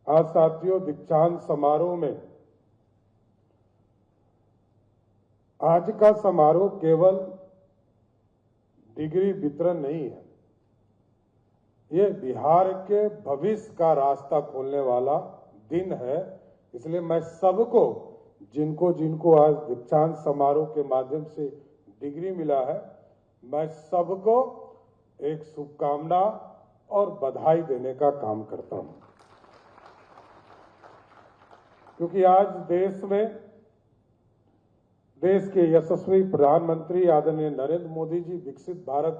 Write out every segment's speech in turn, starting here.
आज साथियों, दीक्षांत समारोह में आज का समारोह केवल डिग्री वितरण नहीं है, ये बिहार के भविष्य का रास्ता खोलने वाला दिन है। इसलिए मैं सबको, जिनको जिनको आज दीक्षांत समारोह के माध्यम से डिग्री मिला है, मैं सबको एक शुभकामना और बधाई देने का काम करता हूं, क्योंकि आज देश के यशस्वी प्रधानमंत्री आदरणीय नरेंद्र मोदी जी विकसित भारत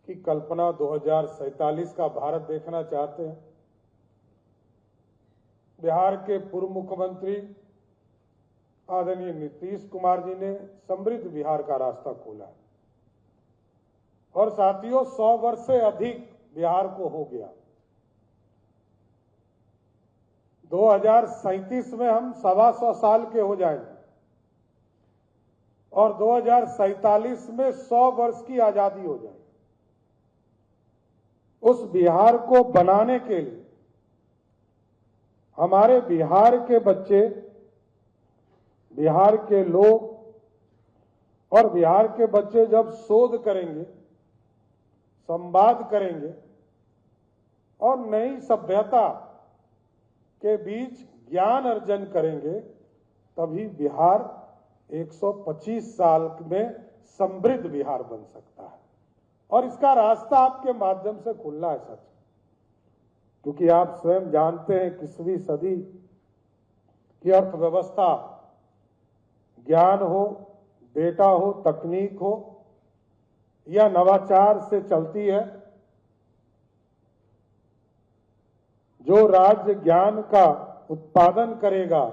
की कल्पना 2047 का भारत देखना चाहते हैं। बिहार के पूर्व मुख्यमंत्री आदरणीय नीतीश कुमार जी ने समृद्ध बिहार का रास्ता खोला है और साथियों 100 वर्ष से अधिक बिहार को हो गया। 2037 में हम 125 साल के हो जाएंगे और 2047 में 100 वर्ष की आजादी हो जाएगी। उस बिहार को बनाने के लिए हमारे बिहार के बच्चे, बिहार के लोग और बिहार के बच्चे जब शोध करेंगे, संवाद करेंगे और नई सभ्यता के बीच ज्ञान अर्जन करेंगे, तभी बिहार 125 साल में समृद्ध बिहार बन सकता है। और इसका रास्ता आपके माध्यम से खुलना है सच, क्योंकि आप स्वयं जानते हैं 21वीं सदी की अर्थव्यवस्था ज्ञान हो, डेटा हो, तकनीक हो या नवाचार से चलती है। जो राज्य ज्ञान का उत्पादन करेगा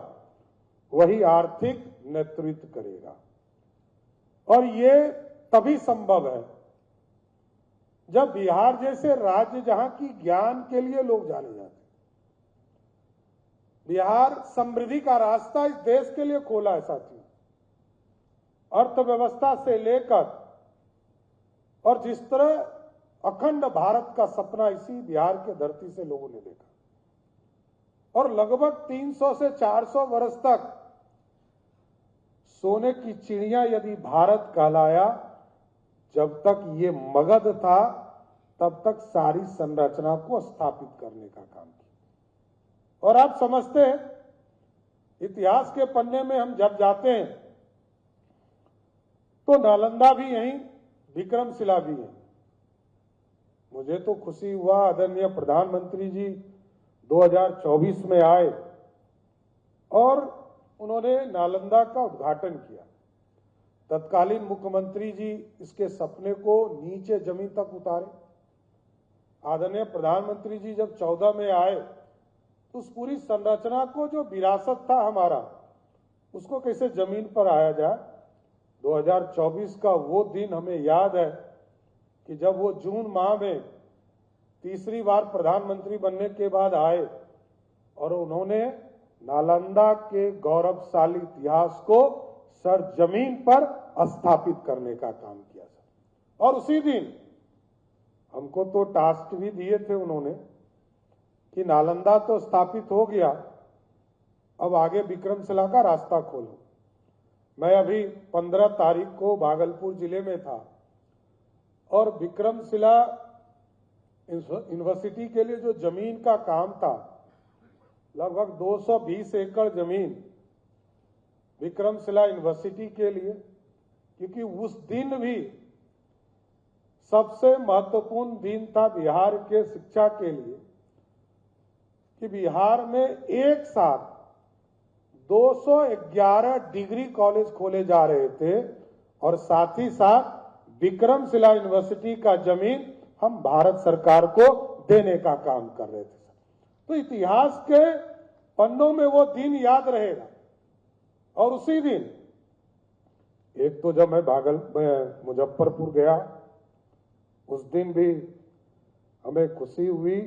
वही आर्थिक नेतृत्व करेगा, और ये तभी संभव है जब बिहार जैसे राज्य, जहां की ज्ञान के लिए लोग जाने जाते हैं, बिहार समृद्धि का रास्ता इस देश के लिए खोला है साथियों। अर्थव्यवस्था से लेकर और जिस तरह अखंड भारत का सपना इसी बिहार के धरती से लोगों ने देखा, और लगभग 300 से 400 वर्ष तक सोने की चिड़िया यदि भारत कहलाया, जब तक ये मगध था तब तक सारी संरचना को स्थापित करने का काम किया। और आप समझते हैं, इतिहास के पन्ने में हम जब जाते हैं तो नालंदा भी यहीं, विक्रमशिला भी है। मुझे तो खुशी हुआ, आदरणीय प्रधानमंत्री जी 2024 में आए और उन्होंने नालंदा का उद्घाटन किया। तत्कालीन मुख्यमंत्री जी इसके सपने को नीचे जमीन तक उतारे। आदरणीय प्रधानमंत्री जी जब 14 में आए तो उस पूरी संरचना को, जो विरासत था हमारा, उसको कैसे जमीन पर आया जाए। 2024 का वो दिन हमें याद है कि जब वो जून माह में तीसरी बार प्रधानमंत्री बनने के बाद आए और उन्होंने नालंदा के गौरवशाली इतिहास को सर जमीन पर स्थापित करने का काम किया। और उसी दिन हमको तो टास्क भी दिए थे उन्होंने कि नालंदा तो स्थापित हो गया, अब आगे विक्रमशिला का रास्ता खोलो। मैं अभी 15 तारीख को भागलपुर जिले में था और विक्रमशिला यूनिवर्सिटी के लिए जो जमीन का काम था, लगभग 220 एकड़ जमीन विक्रमशिला यूनिवर्सिटी के लिए, क्योंकि उस दिन भी सबसे महत्वपूर्ण दिन था बिहार के शिक्षा के लिए, कि बिहार में एक साथ 211 डिग्री कॉलेज खोले जा रहे थे और साथ ही साथ विक्रमशिला यूनिवर्सिटी का जमीन हम भारत सरकार को देने का काम कर रहे थे। तो इतिहास के पन्नों में वो दिन याद रहेगा। और उसी दिन, एक तो जब मैं मुजफ्फरपुर गया, उस दिन भी हमें खुशी हुई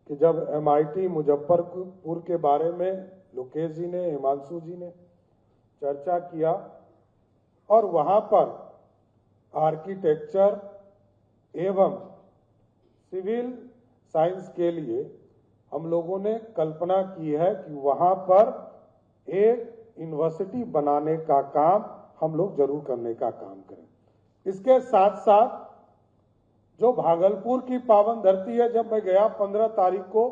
कि जब MIT मुजफ्फरपुर के बारे में लोकेश जी ने, हिमांशु जी ने चर्चा किया और वहां पर आर्किटेक्चर एवं सिविल साइंस के लिए हम लोगों ने कल्पना की है कि वहां पर एक यूनिवर्सिटी बनाने का काम हम लोग जरूर करने का काम करें। इसके साथ साथ जो भागलपुर की पावन धरती है, जब मैं गया 15 तारीख को,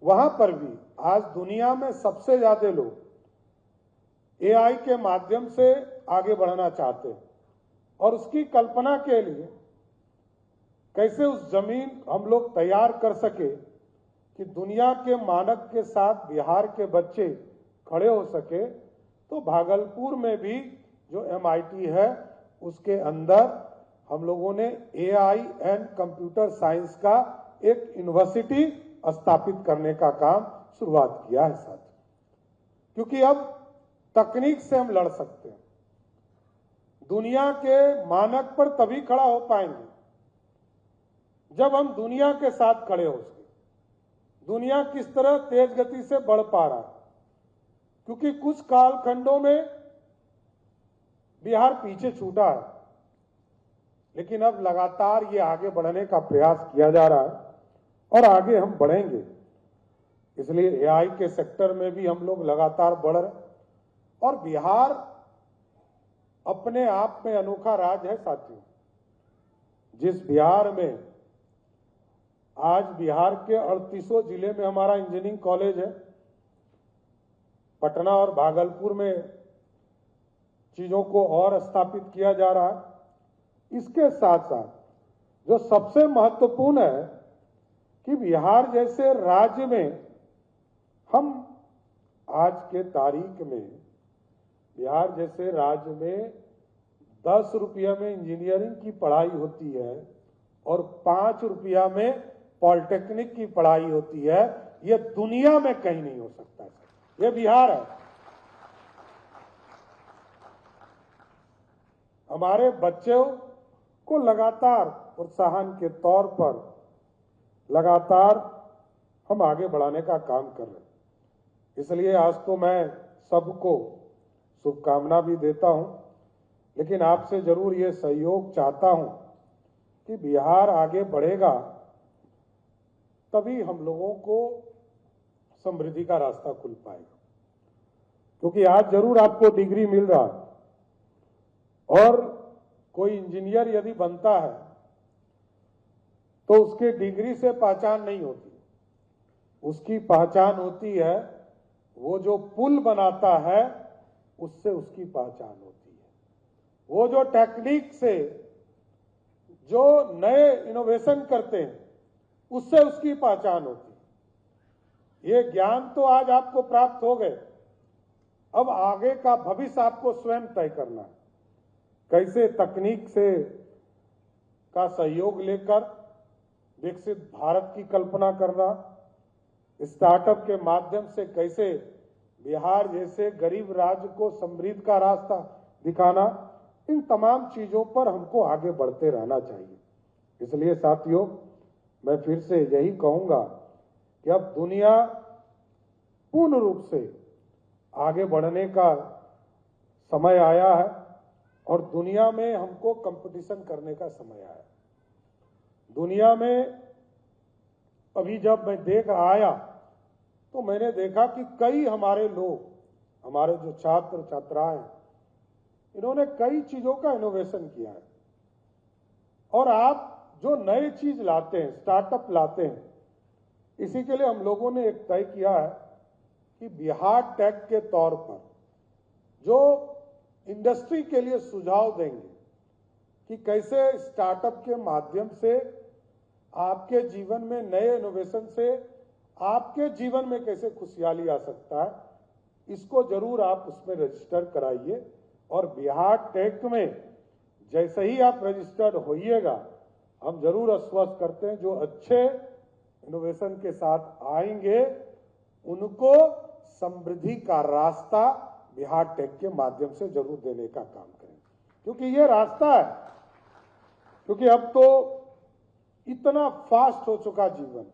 वहां पर भी आज दुनिया में सबसे ज्यादा लोग एआई के माध्यम से आगे बढ़ना चाहते हैं और उसकी कल्पना के लिए कैसे उस जमीन हम लोग तैयार कर सके कि दुनिया के मानक के साथ बिहार के बच्चे खड़े हो सके। तो भागलपुर में भी जो एमआईटी है उसके अंदर हम लोगों ने एआई एंड कंप्यूटर साइंस का एक यूनिवर्सिटी स्थापित करने का काम शुरुआत किया है साथ, क्योंकि अब तकनीक से हम लड़ सकते हैं। दुनिया के मानक पर तभी खड़ा हो पाएंगे जब हम दुनिया के साथ खड़े हो सके। दुनिया किस तरह तेज गति से बढ़ पा रहा है, क्योंकि कुछ कालखंडों में बिहार पीछे छूटा है, लेकिन अब लगातार ये आगे बढ़ने का प्रयास किया जा रहा है और आगे हम बढ़ेंगे। इसलिए एआई के सेक्टर में भी हम लोग लगातार बढ़ रहे हैं और बिहार अपने आप में अनोखा राज्य है साथियों। जिस बिहार में आज बिहार के 38 जिले में हमारा इंजीनियरिंग कॉलेज है, पटना और भागलपुर में चीजों को और स्थापित किया जा रहा है। इसके साथ साथ जो सबसे महत्वपूर्ण है कि बिहार जैसे राज्य में हम आज के तारीख में बिहार जैसे राज्य में 10 रुपया में इंजीनियरिंग की पढ़ाई होती है और 5 रुपया में पॉलिटेक्निक की पढ़ाई होती है। यह दुनिया में कहीं नहीं हो सकता है, यह बिहार है। हमारे बच्चों को लगातार प्रोत्साहन के तौर पर लगातार हम आगे बढ़ाने का काम कर रहे हैं। इसलिए आज तो मैं सबको शुभकामना भी देता हूं, लेकिन आपसे जरूर ये सहयोग चाहता हूं कि बिहार आगे बढ़ेगा तभी हम लोगों को समृद्धि का रास्ता खुल पाएगा। क्योंकि आज जरूर आपको डिग्री मिल रहा है और कोई इंजीनियर यदि बनता है तो उसके डिग्री से पहचान नहीं होती, उसकी पहचान होती है वो जो पुल बनाता है उससे उसकी पहचान होती है। वो जो टेक्निक से जो नए इनोवेशन करते हैं उससे उसकी पहचान होती है। ये ज्ञान तो आज आपको प्राप्त हो गए, अब आगे का भविष्य आपको स्वयं तय करना है। कैसे तकनीक से का सहयोग लेकर विकसित भारत की कल्पना करना, स्टार्टअप के माध्यम से कैसे बिहार जैसे गरीब राज्य को समृद्धि का रास्ता दिखाना, इन तमाम चीजों पर हमको आगे बढ़ते रहना चाहिए। इसलिए साथियों, मैं फिर से यही कहूंगा कि अब दुनिया पूर्ण रूप से आगे बढ़ने का समय आया है और दुनिया में हमको कंपटीशन करने का समय आया है। दुनिया में अभी जब मैं देख आया तो मैंने देखा कि कई हमारे लोग, हमारे जो छात्र छात्राएं, इन्होंने कई चीजों का इनोवेशन किया है। और आप जो नई चीज लाते हैं, स्टार्टअप लाते हैं, इसी के लिए हम लोगों ने एक तय किया है कि बिहार टेक के तौर पर जो इंडस्ट्री के लिए सुझाव देंगे कि कैसे स्टार्टअप के माध्यम से आपके जीवन में नए इनोवेशन से आपके जीवन में कैसे खुशहाली आ सकता है, इसको जरूर आप उसमें रजिस्टर कराइए। और बिहार टेक में जैसे ही आप रजिस्टर्ड होइएगा, हम जरूर आश्वस्त करते हैं जो अच्छे इनोवेशन के साथ आएंगे उनको समृद्धि का रास्ता बिहार टेक के माध्यम से जरूर देने का काम करें, क्योंकि ये रास्ता है। क्योंकि अब तो इतना फास्ट हो चुका जीवन।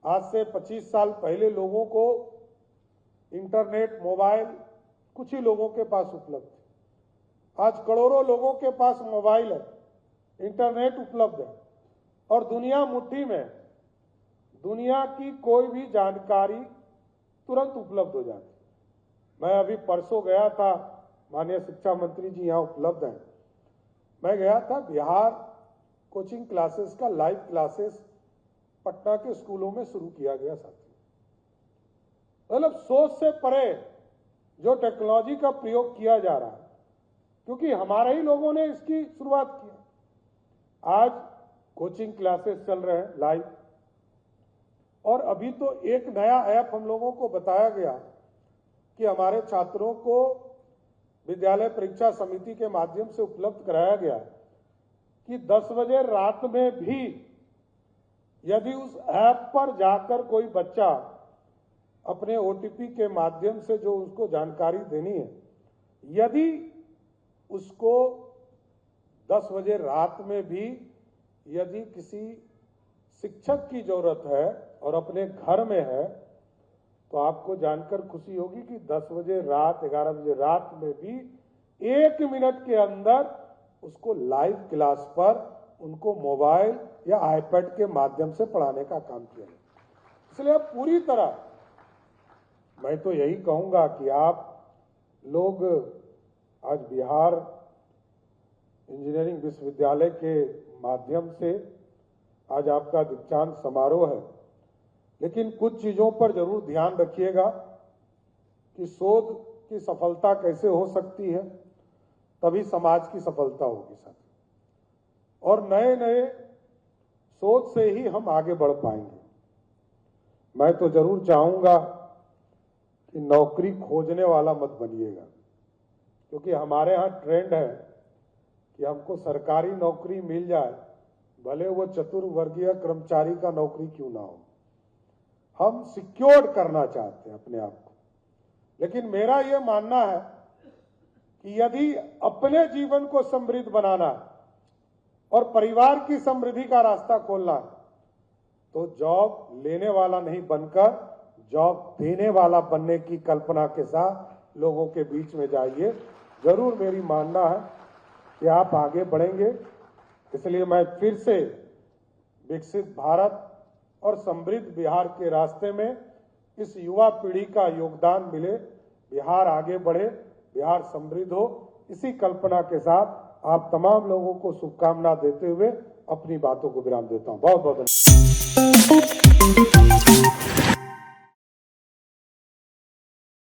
आज से 25 साल पहले लोगों को इंटरनेट, मोबाइल कुछ ही लोगों के पास उपलब्ध है। आज करोड़ों लोगों के पास मोबाइल है, इंटरनेट उपलब्ध है और दुनिया मुट्ठी में। दुनिया की कोई भी जानकारी तुरंत उपलब्ध हो जाती। मैं अभी परसों गया था, माननीय शिक्षा मंत्री जी यहाँ उपलब्ध हैं, मैं गया था बिहार कोचिंग क्लासेस का लाइव क्लासेस पटना के स्कूलों में शुरू किया गया साथी। मतलब सोच से परे जो टेक्नोलॉजी का प्रयोग किया जा रहा है, क्योंकि हमारे ही लोगों ने इसकी शुरुआत की। आज कोचिंग क्लासेस चल रहे हैं लाइव, और अभी तो एक नया ऐप हम लोगों को बताया गया कि हमारे छात्रों को विद्यालय परीक्षा समिति के माध्यम से उपलब्ध कराया गया कि 10 बजे रात में भी यदि उस ऐप पर जाकर कोई बच्चा अपने ओटीपी के माध्यम से जो उसको जानकारी देनी है, यदि उसको 10 बजे रात में भी यदि किसी शिक्षक की जरूरत है और अपने घर में है, तो आपको जानकर खुशी होगी कि 10 बजे रात, 11 बजे रात में भी 1 मिनट के अंदर उसको लाइव क्लास पर उनको मोबाइल या आईपैड के माध्यम से पढ़ाने का काम किया है। इसलिए पूरी तरह मैं तो यही कहूंगा कि आप लोग आज बिहार इंजीनियरिंग विश्वविद्यालय के माध्यम से आज आपका दीक्षांत समारोह है, लेकिन कुछ चीजों पर जरूर ध्यान रखिएगा कि शोध की सफलता कैसे हो सकती है, तभी समाज की सफलता होगी साथ, और नए नए सोच से ही हम आगे बढ़ पाएंगे। मैं तो जरूर चाहूंगा कि नौकरी खोजने वाला मत बनिएगा, क्योंकि हमारे यहाँ ट्रेंड है कि हमको सरकारी नौकरी मिल जाए, भले वो चतुर्वर्गीय कर्मचारी का नौकरी क्यों ना हो। हम सिक्योर्ड करना चाहते हैं अपने आप को। लेकिन मेरा ये मानना है कि यदि अपने जीवन को समृद्ध बनाना है और परिवार की समृद्धि का रास्ता खोलना है, तो जॉब लेने वाला नहीं बनकर जॉब देने वाला बनने की कल्पना के साथ लोगों के बीच में जाइए। जरूर मेरी मानना है कि आप आगे बढ़ेंगे। इसलिए मैं फिर से विकसित भारत और समृद्ध बिहार के रास्ते में इस युवा पीढ़ी का योगदान मिले, बिहार आगे बढ़े, बिहार समृद्ध हो, इसी कल्पना के साथ आप तमाम लोगों को शुभकामना देते हुए अपनी बातों को विराम देता हूं। बहुत बहुत धन्यवाद।